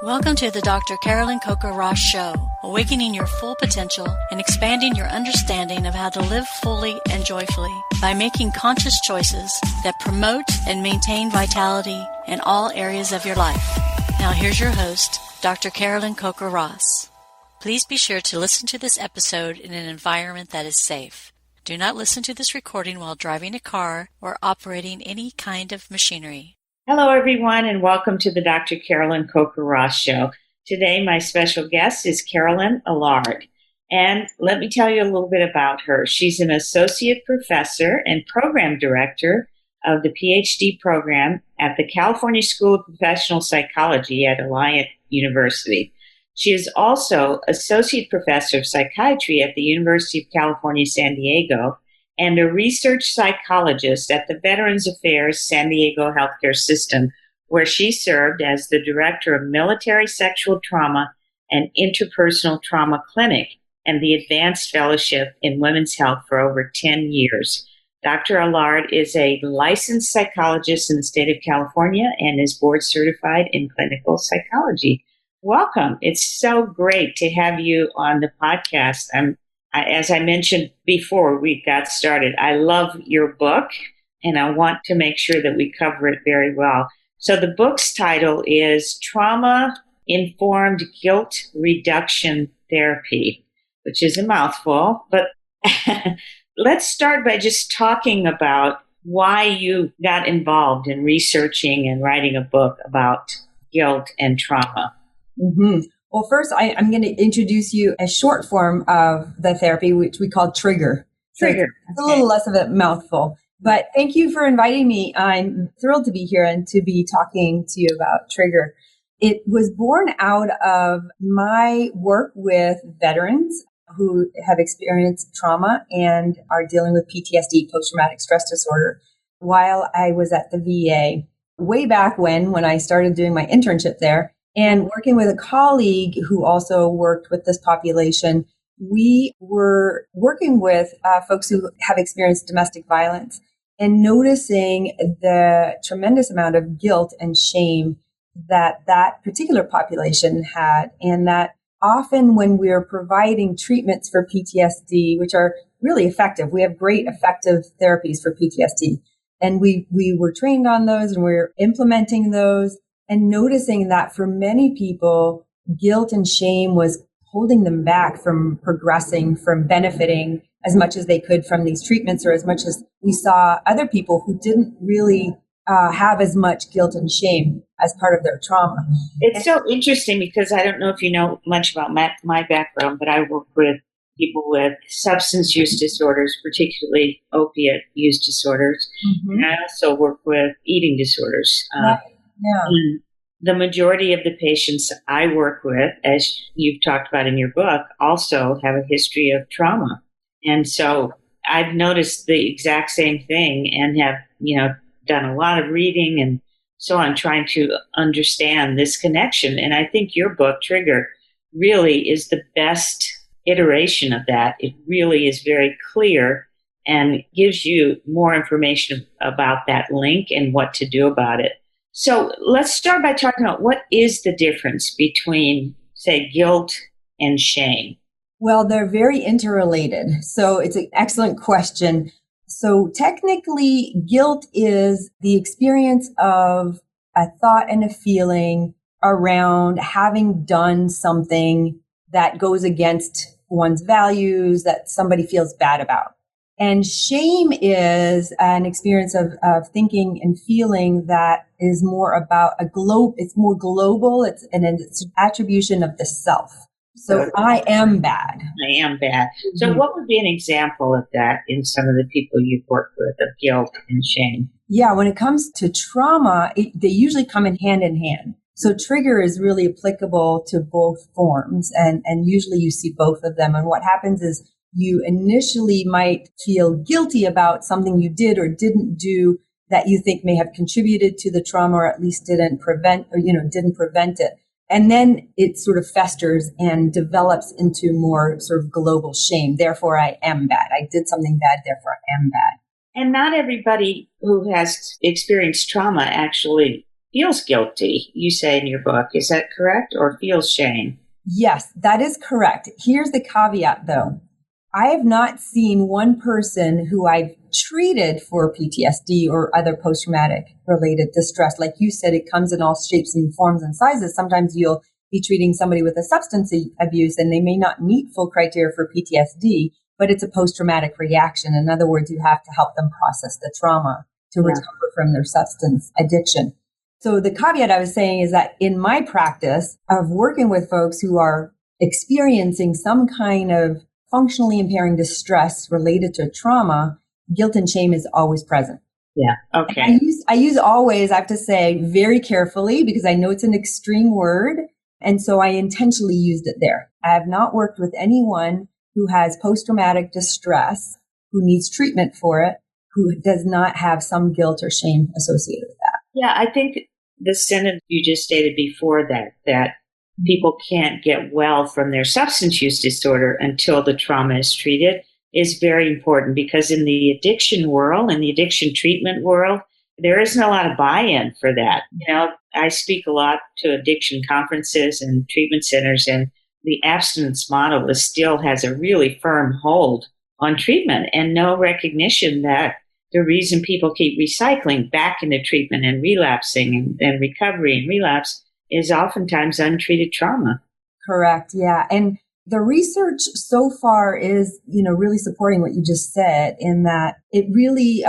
Welcome to the Dr. Carolyn Ross Show, awakening your full potential and expanding your understanding of how to live fully and joyfully by making conscious choices that promote and maintain vitality in all areas of your life. Now here's your host, Dr. Carolyn Ross. Please be sure to listen to this episode in an environment that is safe. Do not listen to this recording while driving a car or operating any kind of machinery. Hello, everyone, and welcome to the Dr. Carolyn Ross Show. Today, my special guest is Carolyn Allard. And let me tell you a little bit about her. She's an associate professor and program director of the PhD program at the California School of Professional Psychology at Alliant University. She is also associate professor of psychiatry at the University of California, San Diego, and a research psychologist at the Veterans Affairs San Diego Healthcare System, where she served as the director of Military Sexual Trauma and Interpersonal Trauma Clinic and the Advanced Fellowship in Women's Health for over 10 years. Dr. Allard is a licensed psychologist in the state of California and is board certified in clinical psychology. Welcome. It's so great to have you on the podcast. As I mentioned before we got started, I love your book, and I want to make sure that we cover it very well. So the book's title is Trauma-Informed Guilt Reduction Therapy, which is a mouthful, but let's start by just talking about why you got involved in researching and writing a book about guilt and trauma. Mm-hmm. Well, first, I'm going to introduce you a short form of the therapy, which we call TrIGR. TrIGR. It's a little less of a mouthful. But thank you for inviting me. I'm thrilled to be here and to be talking to you about TrIGR. It was born out of my work with veterans who have experienced trauma and are dealing with PTSD, post-traumatic stress disorder, while I was at the VA way back when I started doing my internship there. And working with a colleague who also worked with this population, we were working with folks who have experienced domestic violence and noticing the tremendous amount of guilt and shame that particular population had. And that often when we're providing treatments for PTSD, which are really effective, we have great effective therapies for PTSD. And we were trained on those and we're implementing those. And noticing that for many people, guilt and shame was holding them back from progressing, from benefiting as much as they could from these treatments, or as much as we saw other people who didn't really have as much guilt and shame as part of their trauma. It's so interesting because I don't know if you know much about my background, but I work with people with substance use disorders, particularly opiate use disorders. Mm-hmm. And I also work with eating disorders. Right. Yeah. The majority of the patients I work with, as you've talked about in your book, also have a history of trauma. And so I've noticed the exact same thing and have, done a lot of reading and so on, trying to understand this connection. And I think your book, TrIGR, really is the best iteration of that. It really is very clear and gives you more information about that link and what to do about it. So let's start by talking about what is the difference between, say, guilt and shame? Well, they're very interrelated. So it's an excellent question. So technically, guilt is the experience of a thought and a feeling around having done something that goes against one's values, that somebody feels bad about. And shame is an experience of thinking and feeling that is more about it's more global. It's an attribution of the self. So I am bad. I am bad. So what would be an example of that in some of the people you've worked with, of guilt and shame? Yeah, when it comes to trauma, they usually come in hand. So TrIGR is really applicable to both forms. And usually you see both of them. And what happens is you initially might feel guilty about something you did or didn't do that you think may have contributed to the trauma, or at least didn't prevent it. And then it sort of festers and develops into more sort of global shame. Therefore, I am bad. I did something bad, therefore I am bad. And not everybody who has experienced trauma actually feels guilty, you say in your book. Is that correct? Or feels shame? Yes, that is correct. Here's the caveat, though. I have not seen one person who I've treated for PTSD or other post-traumatic related distress. Like you said, it comes in all shapes and forms and sizes. Sometimes you'll be treating somebody with a substance abuse and they may not meet full criteria for PTSD, but it's a post-traumatic reaction. In other words, you have to help them process the trauma to recover from their substance addiction. So the caveat I was saying is that in my practice of working with folks who are experiencing some kind of functionally impairing distress related to trauma, guilt and shame is always present. Yeah. Okay. I use always, I have to say, very carefully because I know it's an extreme word. And so I intentionally used it there. I have not worked with anyone who has post-traumatic distress, who needs treatment for it, who does not have some guilt or shame associated with that. Yeah, I think the sentence you just stated before that people can't get well from their substance use disorder until the trauma is treated is very important, because in the addiction world, in the addiction treatment world, there isn't a lot of buy-in for that. I speak a lot to addiction conferences and treatment centers, and the abstinence model still has a really firm hold on treatment and no recognition that the reason people keep recycling back into treatment and relapsing and recovery and relapse is oftentimes untreated trauma. Correct. Yeah. And the research so far is, really supporting what you just said, in that it really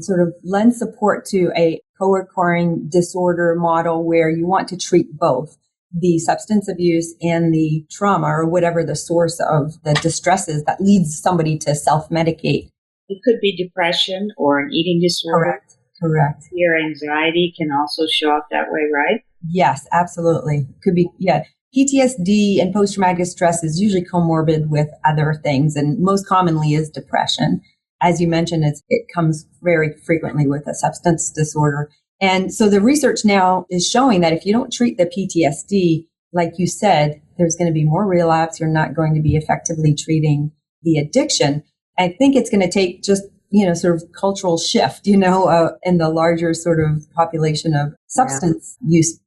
sort of lends support to a co-occurring disorder model where you want to treat both the substance abuse and the trauma, or whatever the source of the distress is that leads somebody to self-medicate. It could be depression or an eating disorder. Correct. Your anxiety can also show up that way, right? Yes, absolutely. Could be, yeah. PTSD and post-traumatic distress is usually comorbid with other things, and most commonly is depression. As you mentioned, it comes very frequently with a substance disorder. And so the research now is showing that if you don't treat the PTSD, like you said, there's going to be more relapse. You're not going to be effectively treating the addiction. I think it's going to take just, sort of cultural shift, in the larger sort of population of substance use,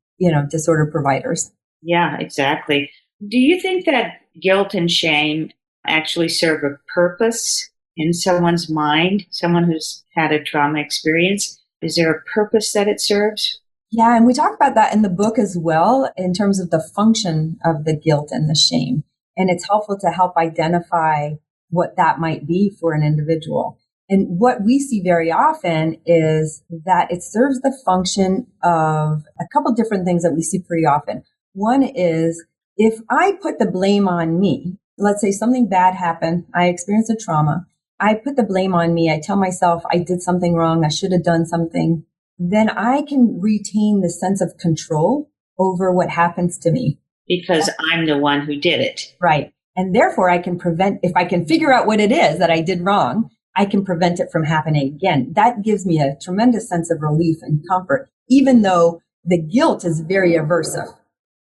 disorder providers. Yeah, exactly. Do you think that guilt and shame actually serve a purpose in someone's mind, someone who's had a trauma experience? Is there a purpose that it serves? Yeah, and we talk about that in the book as well, in terms of the function of the guilt and the shame. And it's helpful to help identify what that might be for an individual. And what we see very often is that it serves the function of a couple different things that we see pretty often. One is, if I put the blame on me, let's say something bad happened, I experienced a trauma, I put the blame on me, I tell myself I did something wrong, I should have done something, then I can retain the sense of control over what happens to me. Because I'm the one who did it. Right. And therefore I can prevent, if I can figure out what it is that I did wrong, I can prevent it from happening again. That gives me a tremendous sense of relief and comfort, even though the guilt is very aversive.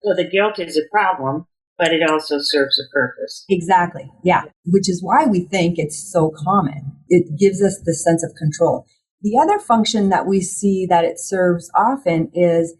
So the guilt is a problem, but it also serves a purpose. Exactly. Yeah. Which is why we think it's so common. It gives us the sense of control. The other function that we see that it serves often is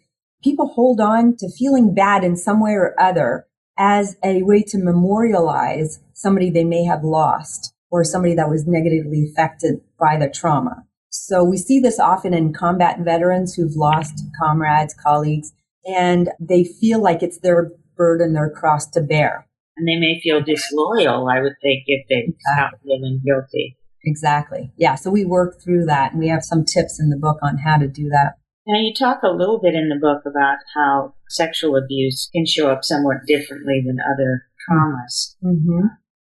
people hold on to feeling bad in some way or other as a way to memorialize somebody they may have lost or somebody that was negatively affected by the trauma. So we see this often in combat veterans who've lost comrades, colleagues, and they feel like it's their burden, their cross to bear. And they may feel disloyal, I would think, if they stop feeling guilty. Exactly. Yeah. So we work through that, and we have some tips in the book on how to do that. Now, you talk a little bit in the book about how sexual abuse can show up somewhat differently than other traumas. Mm-hmm.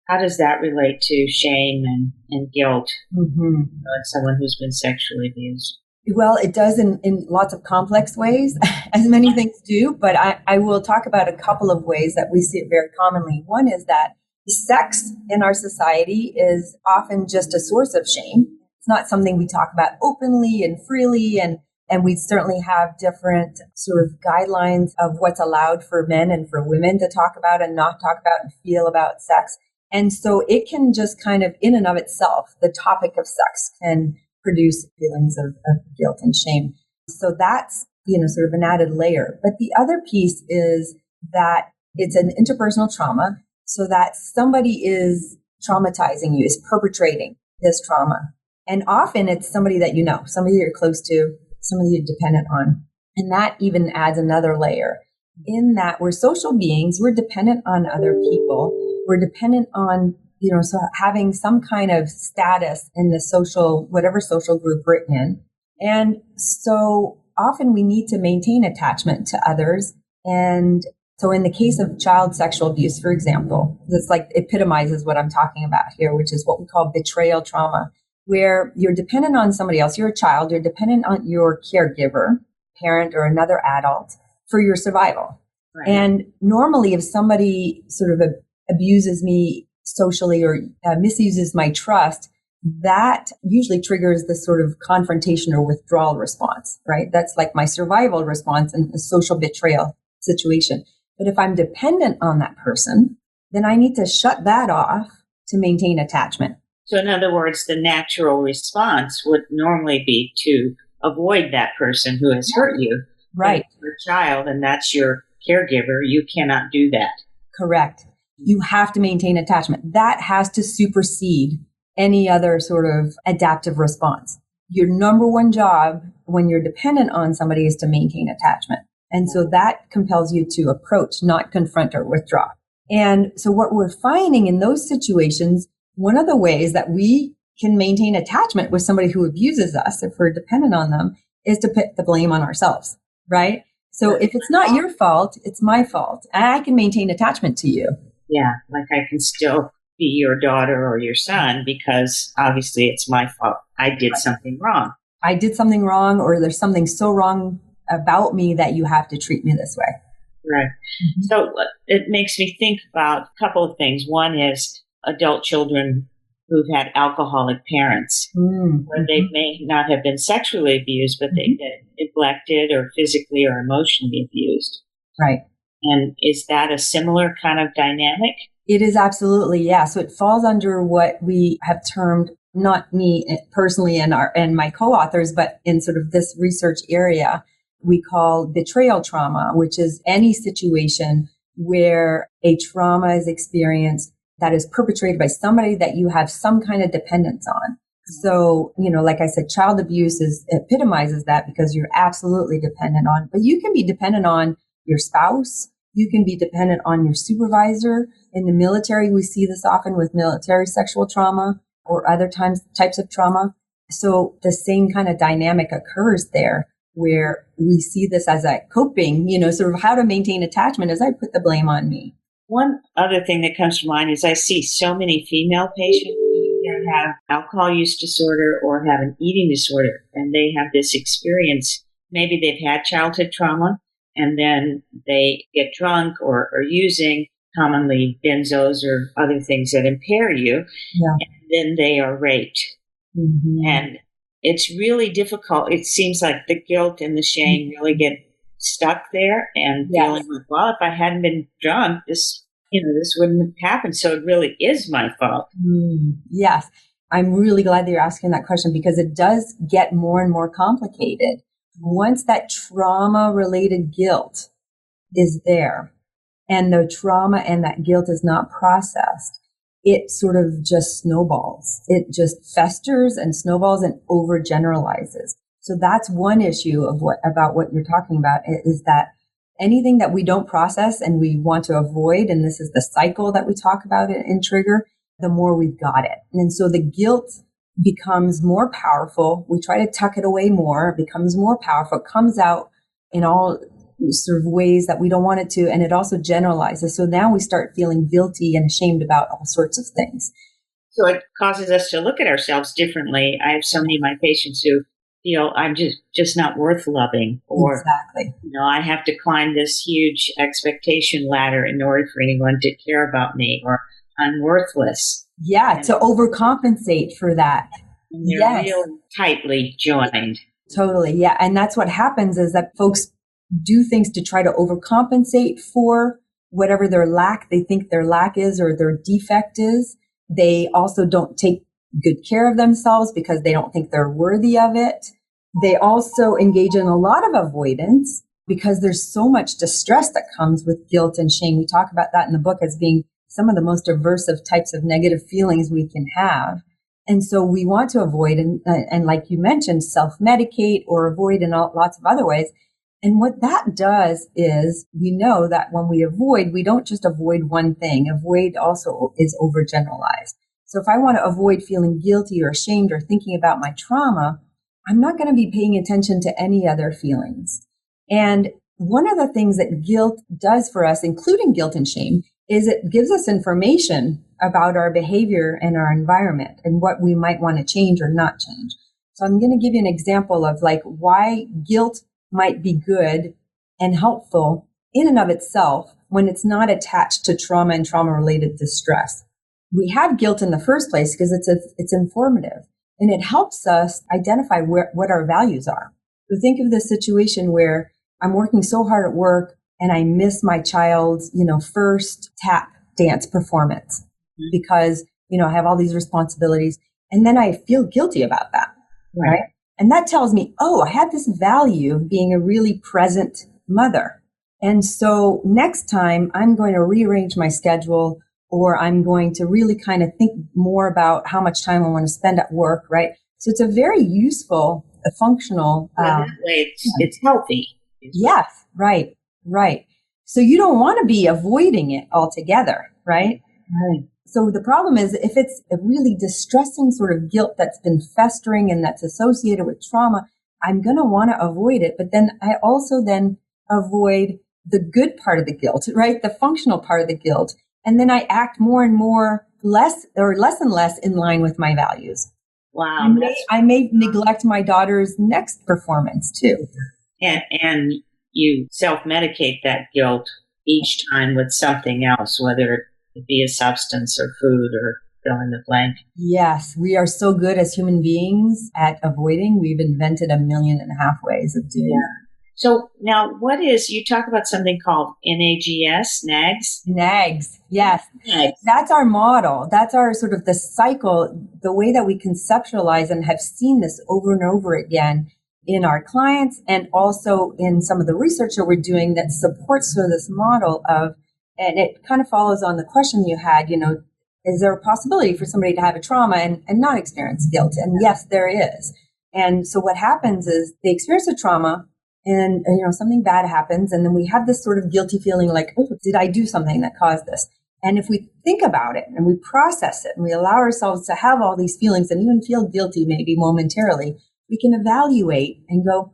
How does that relate to shame and guilt in someone who's been sexually abused? Well, it does in lots of complex ways, as many things do, but I will talk about a couple of ways that we see it very commonly. One is that sex in our society is often just a source of shame. It's not something we talk about openly and freely, and we certainly have different sort of guidelines of what's allowed for men and for women to talk about and not talk about and feel about sex. And so it can just kind of, in and of itself, the topic of sex can produce feelings of guilt and shame. So that's sort of an added layer. But the other piece is that it's an interpersonal trauma, so that somebody is traumatizing you, is perpetrating this trauma. And often it's somebody that you know, somebody you're close to, somebody you're dependent on. And that even adds another layer in that we're social beings, we're dependent on other people. We're dependent on, so having some kind of status in the social, whatever social group we're in. And so often we need to maintain attachment to others. And so in the case of child sexual abuse, for example, this like epitomizes what I'm talking about here, which is what we call betrayal trauma, where you're dependent on somebody else. You're a child. You're dependent on your caregiver, parent, or another adult for your survival. Right. And normally if somebody sort of abuses me socially or misuses my trust, that usually triggers this sort of confrontation or withdrawal response, right? That's like my survival response in a social betrayal situation. But if I'm dependent on that person, then I need to shut that off to maintain attachment. So in other words, the natural response would normally be to avoid that person who has hurt you. Right. But if you're a child and that's your caregiver, you cannot do that. Correct. You have to maintain attachment. That has to supersede any other sort of adaptive response. Your number one job when you're dependent on somebody is to maintain attachment. And so that compels you to approach, not confront or withdraw. And so what we're finding in those situations, one of the ways that we can maintain attachment with somebody who abuses us, if we're dependent on them, is to put the blame on ourselves, right? So if it's not your fault, it's my fault. And I can maintain attachment to you. Yeah, like I can still be your daughter or your son because obviously it's my fault. I did something wrong. I did something wrong, or there's something so wrong about me that you have to treat me this way. Right. Mm-hmm. So it makes me think about a couple of things. One is adult children who've had alcoholic parents, where they may not have been sexually abused, but they've been neglected or physically or emotionally abused. Right. And is that a similar kind of dynamic? It is absolutely, yeah. So it falls under what we have termed, not me personally and my co-authors, but in sort of this research area, we call betrayal trauma, which is any situation where a trauma is experienced that is perpetrated by somebody that you have some kind of dependence on. So, like I said, child abuse epitomizes that because you're absolutely dependent on, but you can be dependent on your spouse. You can be dependent on your supervisor. In the military, we see this often with military sexual trauma or other types of trauma. So the same kind of dynamic occurs there where we see this as a coping, sort of how to maintain attachment as I put the blame on me. One other thing that comes to mind is I see so many female patients who have alcohol use disorder or have an eating disorder, and they have this experience. Maybe they've had childhood trauma, and then they get drunk or are using commonly benzos or other things that impair you, and then they are raped. Mm-hmm. And it's really difficult. It seems like the guilt and the shame really get stuck there and feeling like, well, if I hadn't been drunk, this wouldn't have happened. So it really is my fault. Yes. I'm really glad that you're asking that question because it does get more and more complicated. Once that trauma-related guilt is there and the trauma and that guilt is not processed, it sort of just snowballs. It just festers and snowballs and overgeneralizes. So that's one issue about what you're talking about is that anything that we don't process and we want to avoid, and this is the cycle that we talk about in TrIGR, the more we've got it. And so the guilt becomes more powerful. We try to tuck it away more. It becomes more powerful. It comes out in all sort of ways that we don't want it to. And it also generalizes. So now we start feeling guilty and ashamed about all sorts of things. So it causes us to look at ourselves differently. I have so many of my patients who feel I'm just not worth loving, or exactly. I have to climb this huge expectation ladder in order for anyone to care about me, or I'm worthless. Yeah, to overcompensate for that. And they're real tightly joined. Totally, yeah. And that's what happens is that folks do things to try to overcompensate for whatever they think their lack is or their defect is. They also don't take good care of themselves because they don't think they're worthy of it. They also engage in a lot of avoidance because there's so much distress that comes with guilt and shame. We talk about that in the book as being some of the most aversive types of negative feelings we can have. And so we want to avoid, and like you mentioned, self-medicate or avoid in lots of other ways. And what that does is we know that when we avoid, we don't just avoid one thing. Avoid also is overgeneralized. So if I want to avoid feeling guilty or ashamed or thinking about my trauma, I'm not going to be paying attention to any other feelings. And one of the things that guilt does for us, including guilt and shame, is it gives us information about our behavior and our environment and what we might want to change or not change. So I'm going to give you an example of like why guilt might be good and helpful in and of itself when it's not attached to trauma and trauma-related distress. We have guilt in the first place because it's informative and it helps us identify what our values are. So think of the situation where I'm working so hard at work and I miss my child's, first tap dance performance because, I have all these responsibilities and then I feel guilty about that, right? And that tells me, I had this value of being a really present mother. And so next time I'm going to rearrange my schedule or I'm going to really kind of think more about how much time I want to spend at work, right? So it's a very useful, functional. That way it's healthy. Yes, right. So you don't want to be avoiding it altogether, right? Right. So the problem is if it's a really distressing sort of guilt that's been festering and that's associated with trauma, I'm going to want to avoid it. But then I also then avoid the good part of the guilt, right? The functional part of the guilt. And then I act more and less and less in line with my values. Wow. I may neglect my daughter's next performance too. And you self-medicate that guilt each time with something else, whether it be a substance or food or fill in the blank. Yes, we are so good as human beings at avoiding. We've invented 1.5 million ways of doing it. So now you talk about something called NAGS, NAGS? NAGS, yes. NAGS. That's our model. That's our sort of the cycle, the way that we conceptualize and have seen this over and over again in our clients and also in some of the research that we're doing that supports sort of this model of, and it kind of follows on the question you had, is there a possibility for somebody to have a trauma and not experience guilt? And yes, there is. And so what happens is they experience a trauma and something bad happens. And then we have this sort of guilty feeling like, did I do something that caused this? And if we think about it and we process it and we allow ourselves to have all these feelings and even feel guilty maybe momentarily, we can evaluate and go,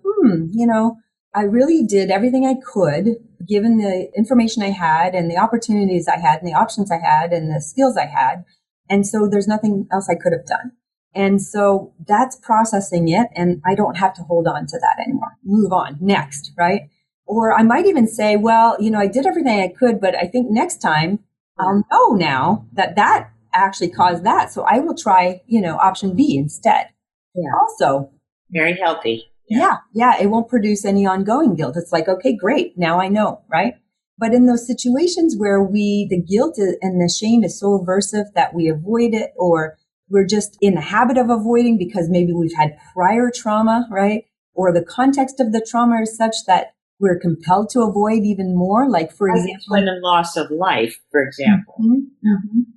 I really did everything I could given the information I had and the opportunities I had and the options I had and the skills I had. And so there's nothing else I could have done. And so that's processing it. And I don't have to hold on to that anymore. Move on next, right? Or I might even say, well, I did everything I could, but I think next time I'll know now that actually caused that. So I will try, option B instead. Yeah. Also, very healthy. Yeah. It won't produce any ongoing guilt. It's like, okay, great. Now I know, right? But in those situations where the guilt and the shame is so aversive that we avoid it, or we're just in the habit of avoiding because maybe we've had prior trauma, right? Or the context of the trauma is such that we're compelled to avoid even more. Like, for example, when a loss of life, for example,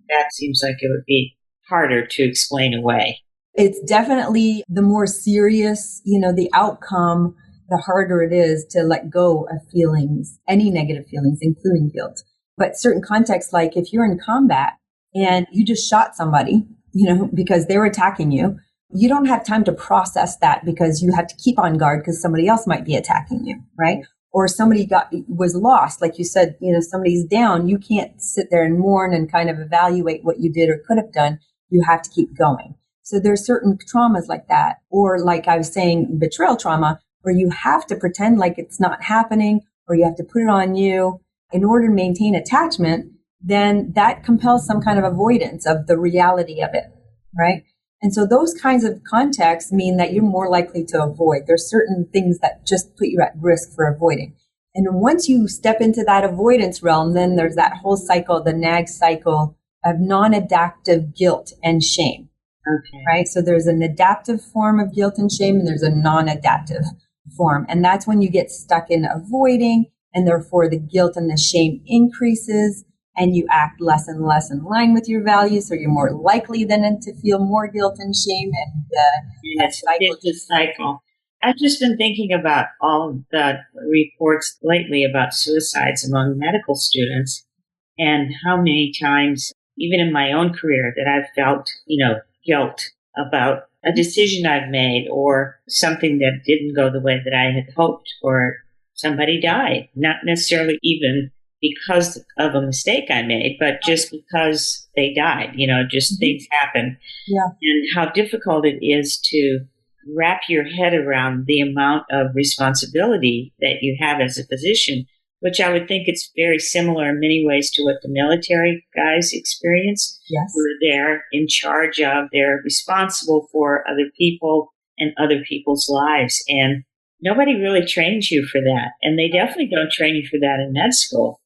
that seems like it would be harder to explain away. It's definitely the more serious, the outcome, the harder it is to let go of feelings, any negative feelings, including guilt. But certain contexts, like if you're in combat and you just shot somebody, because they were attacking you, you don't have time to process that because you have to keep on guard because somebody else might be attacking you, right? Or somebody was lost, like you said, somebody's down. You can't sit there and mourn and kind of evaluate what you did or could have done. You have to keep going. So there's certain traumas like that, or like I was saying, betrayal trauma, where you have to pretend like it's not happening, or you have to put it on you in order to maintain attachment. Then that compels some kind of avoidance of the reality of it, right? And so those kinds of contexts mean that you're more likely to avoid. There's certain things that just put you at risk for avoiding. And once you step into that avoidance realm, then there's that whole cycle, the nag cycle of non-adaptive guilt and shame. Okay. Right? So there's an adaptive form of guilt and shame, and there's a non-adaptive form. And that's when you get stuck in avoiding, and therefore the guilt and the shame increases, and you act less and less in line with your values. So you're more likely then to feel more guilt and shame. And it's a cycle. I've just been thinking about all of the reports lately about suicides among medical students, and how many times, even in my own career, that I've felt, guilt about a decision I've made or something that didn't go the way that I had hoped, or somebody died, not necessarily even because of a mistake I made, but just because they died, just things happen. Yeah. And how difficult it is to wrap your head around the amount of responsibility that you have as a physician, which I would think it's very similar in many ways to what the military guys experience. Yes. Where they're in charge of, they're responsible for other people and other people's lives. And nobody really trains you for that. And they definitely don't train you for that in med school.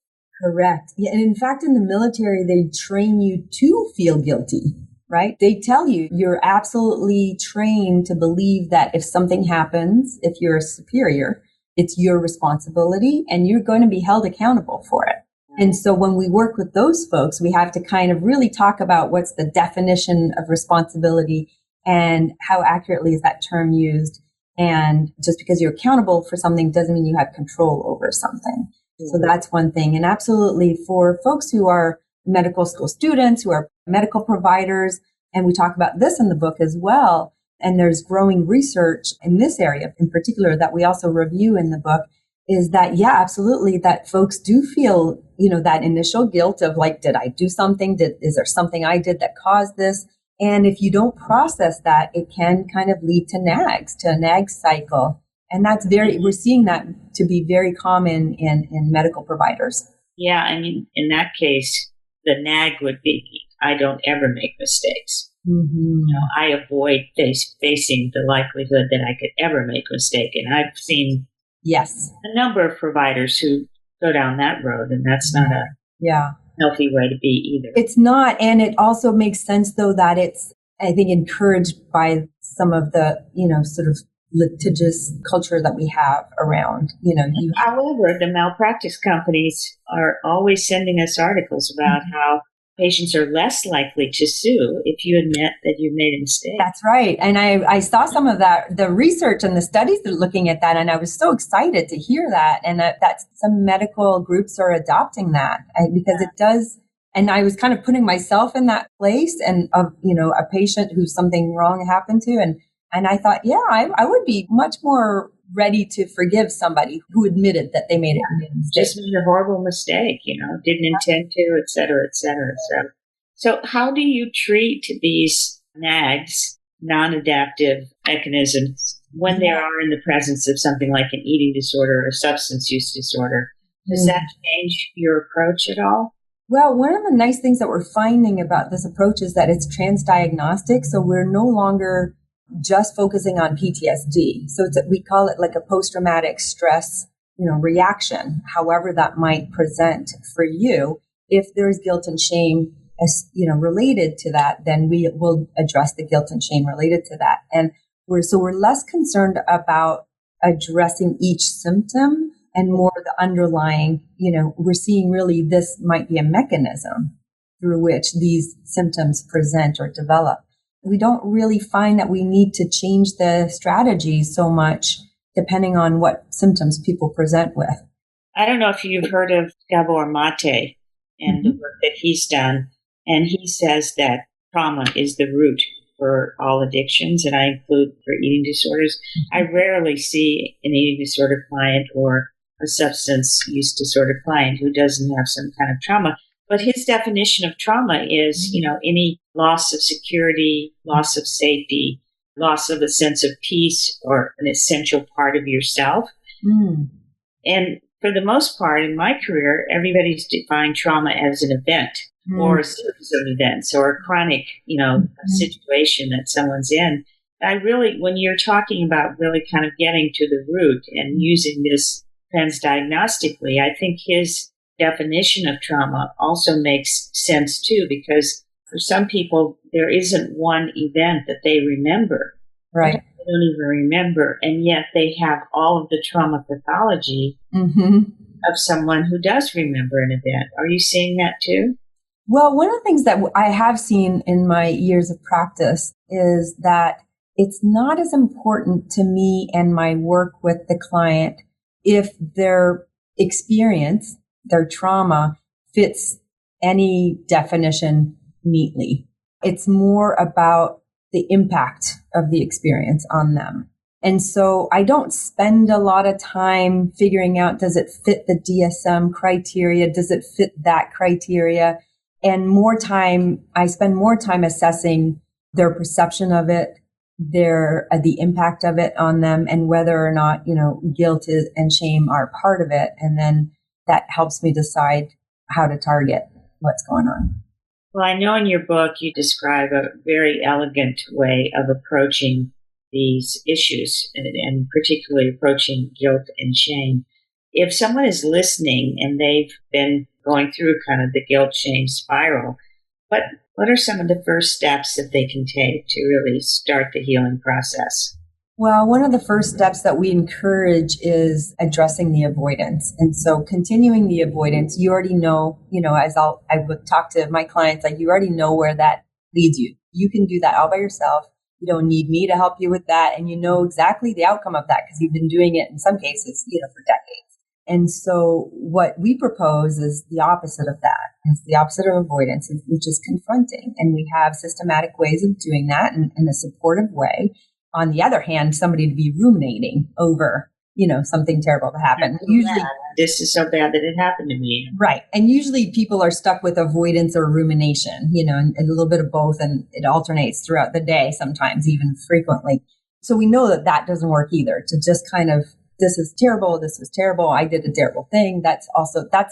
Correct. Yeah, and in fact, in the military, they train you to feel guilty, right? They tell you you're absolutely trained to believe that if something happens, if you're a superior, it's your responsibility and you're going to be held accountable for it. And so when we work with those folks, we have to kind of really talk about what's the definition of responsibility and how accurately is that term used. And just because you're accountable for something doesn't mean you have control over something. So that's one thing. And absolutely for folks who are medical school students, who are medical providers, and we talk about this in the book as well, and there's growing research in this area in particular that we also review in the book, is that, yeah, absolutely, that folks do feel, that initial guilt of like, did I do something? Is there something I did that caused this? And if you don't process that, it can kind of lead to a nag cycle. And that's we're seeing that to be very common in medical providers. Yeah, I mean, in that case, the nag would be, I don't ever make mistakes. Mm-hmm. I avoid facing the likelihood that I could ever make a mistake. And I've seen a number of providers who go down that road, and that's not a healthy way to be either. It's not, and it also makes sense, though, that it's, I think, encouraged by some of the, sort of litigious culture that we have around, However, the malpractice companies are always sending us articles about how patients are less likely to sue if you admit that you made a mistake. That's right. And I saw some of that, the research and the studies that are looking at that, and I was so excited to hear that, and that some medical groups are adopting that because it does. And I was kind of putting myself in that place and of, a patient who something wrong happened to. And I thought, I would be much more ready to forgive somebody who admitted that they made a mistake. Just made a horrible mistake, didn't intend to, et cetera, et cetera, et cetera. So how do you treat these NAGs, non-adaptive mechanisms, when they are in the presence of something like an eating disorder or substance use disorder? Does that change your approach at all? Well, one of the nice things that we're finding about this approach is that it's transdiagnostic. So we're no longer just focusing on PTSD. So we call it like a post-traumatic stress, reaction, however that might present for you. If there's guilt and shame, related to that, then we will address the guilt and shame related to that. And we're less concerned about addressing each symptom and more the underlying, we're seeing really this might be a mechanism through which these symptoms present or develop. We don't really find that we need to change the strategy so much depending on what symptoms people present with. I don't know if you've heard of Gabor Mate and the work that he's done. And he says that trauma is the root for all addictions, and I include for eating disorders. I rarely see an eating disorder client or a substance use disorder client who doesn't have some kind of trauma. But his definition of trauma is, any loss of security, loss of safety, loss of a sense of peace or an essential part of yourself. And for the most part in my career, everybody's defined trauma as an event or a series of events or a chronic, situation that someone's in. I really, when you're talking about really kind of getting to the root and using this transdiagnostically, I think his definition of trauma also makes sense too, because For some people, there isn't one event that they remember. Right. They don't even remember, and yet they have all of the trauma pathology of someone who does remember an event. Are you seeing that too? Well, one of the things that I have seen in my years of practice is that it's not as important to me and my work with the client if their experience, their trauma, fits any definition neatly. It's more about the impact of the experience on them. And so I don't spend a lot of time figuring out, does it fit the DSM criteria? Does it fit that criteria? And I spend more time assessing their perception of it, the impact of it on them, and whether or not, guilt and shame are part of it. And then that helps me decide how to target what's going on. Well, I know in your book you describe a very elegant way of approaching these issues, and particularly approaching guilt and shame. If someone is listening and they've been going through kind of the guilt-shame spiral, what are some of the first steps that they can take to really start the healing process? Well, one of the first steps that we encourage is addressing the avoidance. And so continuing the avoidance, you already know, I would talk to my clients, like you already know where that leads you. You can do that all by yourself. You don't need me to help you with that. And you know exactly the outcome of that because you've been doing it in some cases, for decades. And so what we propose is the opposite of that. It's the opposite of avoidance, which is confronting. And we have systematic ways of doing that in a supportive way. On the other hand, somebody to be ruminating over, something terrible to happen. Usually, this is so bad that it happened to me. Right. And usually people are stuck with avoidance or rumination, and a little bit of both. And it alternates throughout the day, sometimes even frequently. So we know that doesn't work either, to just kind of, this is terrible, this was terrible, I did a terrible thing. That's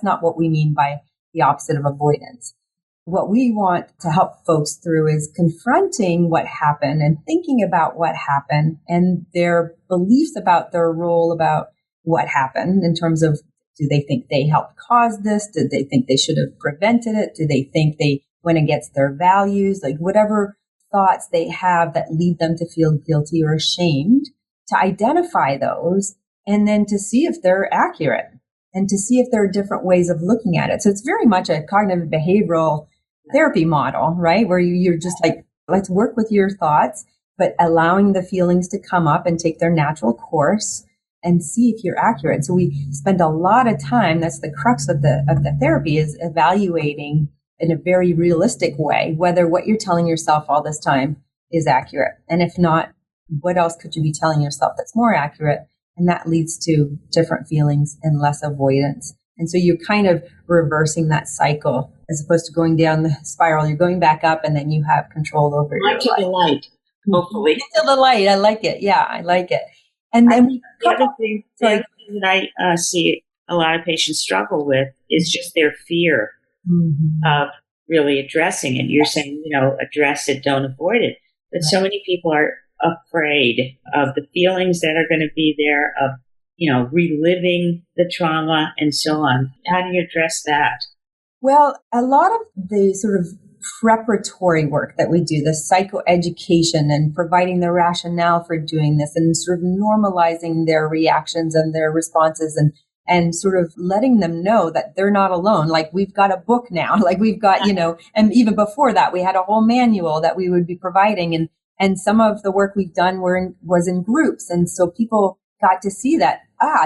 not what we mean by the opposite of avoidance. What we want to help folks through is confronting what happened and thinking about what happened and their beliefs about their role about what happened in terms of, do they think they helped cause this? Did they think they should have prevented it? Do they think they went against their values? Like whatever thoughts they have that lead them to feel guilty or ashamed, to identify those and then to see if they're accurate and to see if there are different ways of looking at it. So it's very much a cognitive behavioral therapy model, right? Where you're just like, let's work with your thoughts, but allowing the feelings to come up and take their natural course and see if you're accurate. So we spend a lot of time, that's the crux of the therapy, is evaluating in a very realistic way whether what you're telling yourself all this time is accurate. And if not, what else could you be telling yourself that's more accurate? And that leads to different feelings and less avoidance. And so you're kind of reversing that cycle as opposed to going down the spiral. You're going back up and then you have control over your life. To the light, hopefully. To the light. I like it. Yeah, I like it. And then the other thing that I see a lot of patients struggle with is just their fear of really addressing it. You're saying, address it, don't avoid it. But so many people are afraid of the feelings that are going to be there, of reliving the trauma and so on. How do you address that? Well, a lot of the sort of preparatory work that we do, the psychoeducation and providing the rationale for doing this and sort of normalizing their reactions and their responses and sort of letting them know that they're not alone. Like we've got a book now, like we've got, and even before that, we had a whole manual that we would be providing. And some of the work we've done was in groups. And so people got to see that,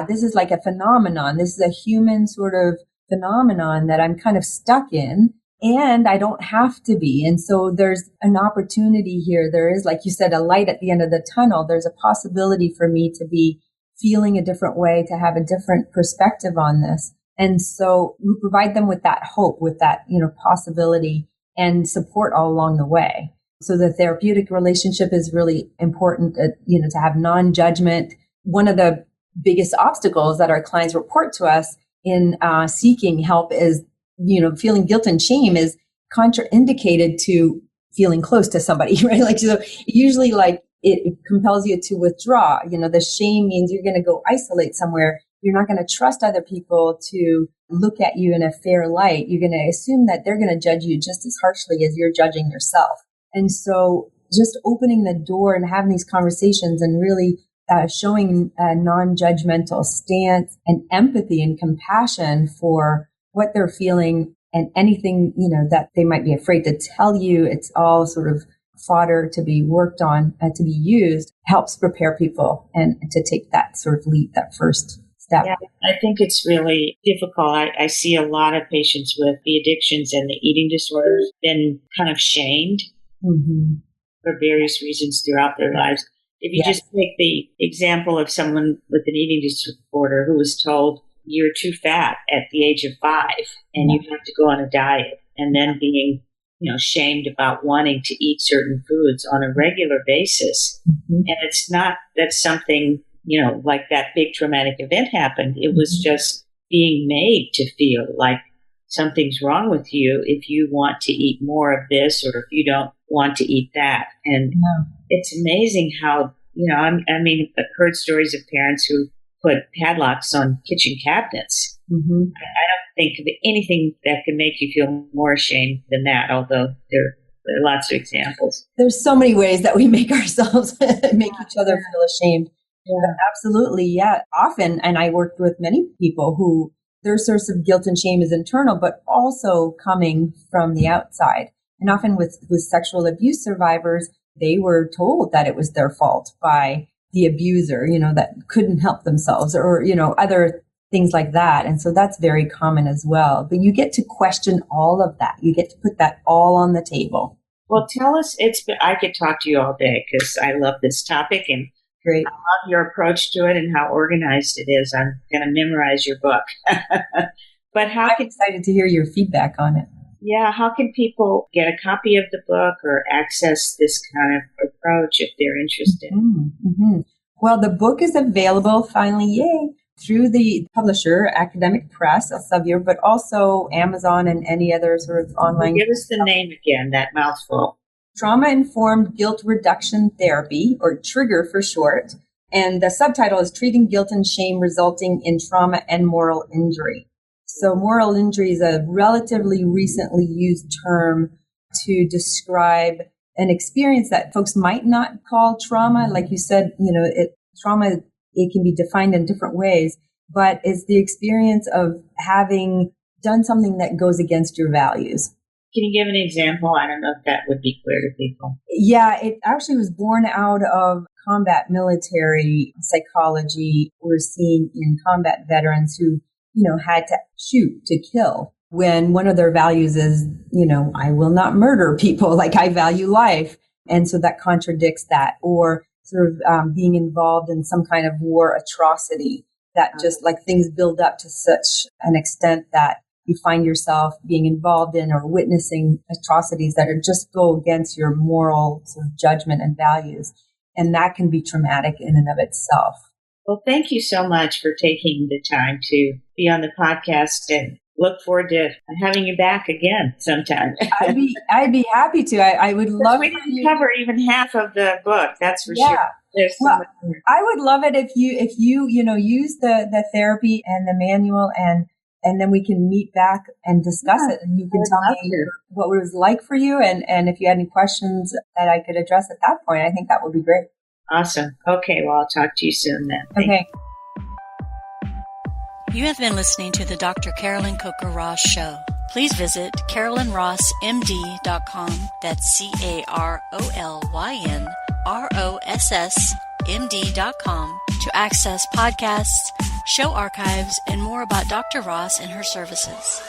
this is like a phenomenon. This is a human sort of phenomenon that I'm kind of stuck in and I don't have to be. And so there's an opportunity here. There is, like you said, a light at the end of the tunnel. There's a possibility for me to be feeling a different way, to have a different perspective on this. And so we provide them with that hope, with that, possibility and support all along the way. So the therapeutic relationship is really important, to have non-judgment. One of the biggest obstacles that our clients report to us in seeking help is, feeling guilt and shame is contraindicated to feeling close to somebody, right? Like, so usually like it compels you to withdraw. The shame means you're going to go isolate somewhere you're not going to trust other people to look at you in a fair light. You're going to assume that they're going to judge you just as harshly as you're judging yourself. And so just opening the door and having these conversations and really showing a non-judgmental stance and empathy and compassion for what they're feeling and anything, that they might be afraid to tell you. It's all sort of fodder to be worked on and to be used, helps prepare people and to take that sort of leap, that first step. Yeah, I think it's really difficult. I see a lot of patients with the addictions and the eating disorders been kind of shamed for various reasons throughout their lives. If you just take the example of someone with an eating disorder who was told, you're too fat at the age of 5 and you have to go on a diet, and then being shamed about wanting to eat certain foods on a regular basis. And it's not that something, like that big traumatic event happened. It was just being made to feel like something's wrong with you if you want to eat more of this or if you don't want to eat that. And it's amazing how, I've heard stories of parents who put padlocks on kitchen cabinets. I don't think of anything that can make you feel more ashamed than that, although there are lots of examples. There's so many ways that we make ourselves, make each other feel ashamed. Yeah. Absolutely, yeah. Often, and I worked with many people who their source of guilt and shame is internal, but also coming from the outside. And often with sexual abuse survivors, they were told that it was their fault by the abuser, that couldn't help themselves or, other things like that. And so that's very common as well. But you get to question all of that. You get to put that all on the table. Well, tell us, I could talk to you all day because I love this topic and great. I love your approach to it and how organized it is. I'm going to memorize your book. But I'm excited to hear your feedback on it. Yeah, how can people get a copy of the book or access this kind of approach if they're interested? Well, the book is available, finally, yay, through the publisher, Academic Press, Elsevier, but also Amazon and any other sort of online. Give us the name again, that mouthful. Trauma-Informed Guilt Reduction Therapy, or TrIGR for short. And the subtitle is Treating Guilt and Shame Resulting in Trauma and Moral Injury. So moral injury is a relatively recently used term to describe an experience that folks might not call trauma. Like you said, trauma, it can be defined in different ways, but it's the experience of having done something that goes against your values. Can you give an example? I don't know if that would be clear to people. Yeah, it actually was born out of combat military psychology we're seeing in combat veterans who had to shoot to kill when one of their values is, I will not murder people, like I value life. And so that contradicts that, or sort of being involved in some kind of war atrocity that just like things build up to such an extent that you find yourself being involved in or witnessing atrocities that are just go against your moral sort of judgment and values. And that can be traumatic in and of itself. Well, thank you so much for taking the time to be on the podcast, and look forward to having you back again sometime. I'd be happy to. I would love. We didn't cover even half of the book. That's for sure. Well, I would love it if you use the therapy and the manual, and then we can meet back and discuss it, and you can tell me what it was like for you, and if you had any questions that I could address at that point. I think that would be great. Awesome. Okay, well, I'll talk to you soon then. Okay. You have been listening to the Dr. Carolyn Coker-Ross Show. Please visit CarolynRossMD.com. That's CarolynRossMD.com to access podcasts, show archives, and more about Dr. Ross and her services.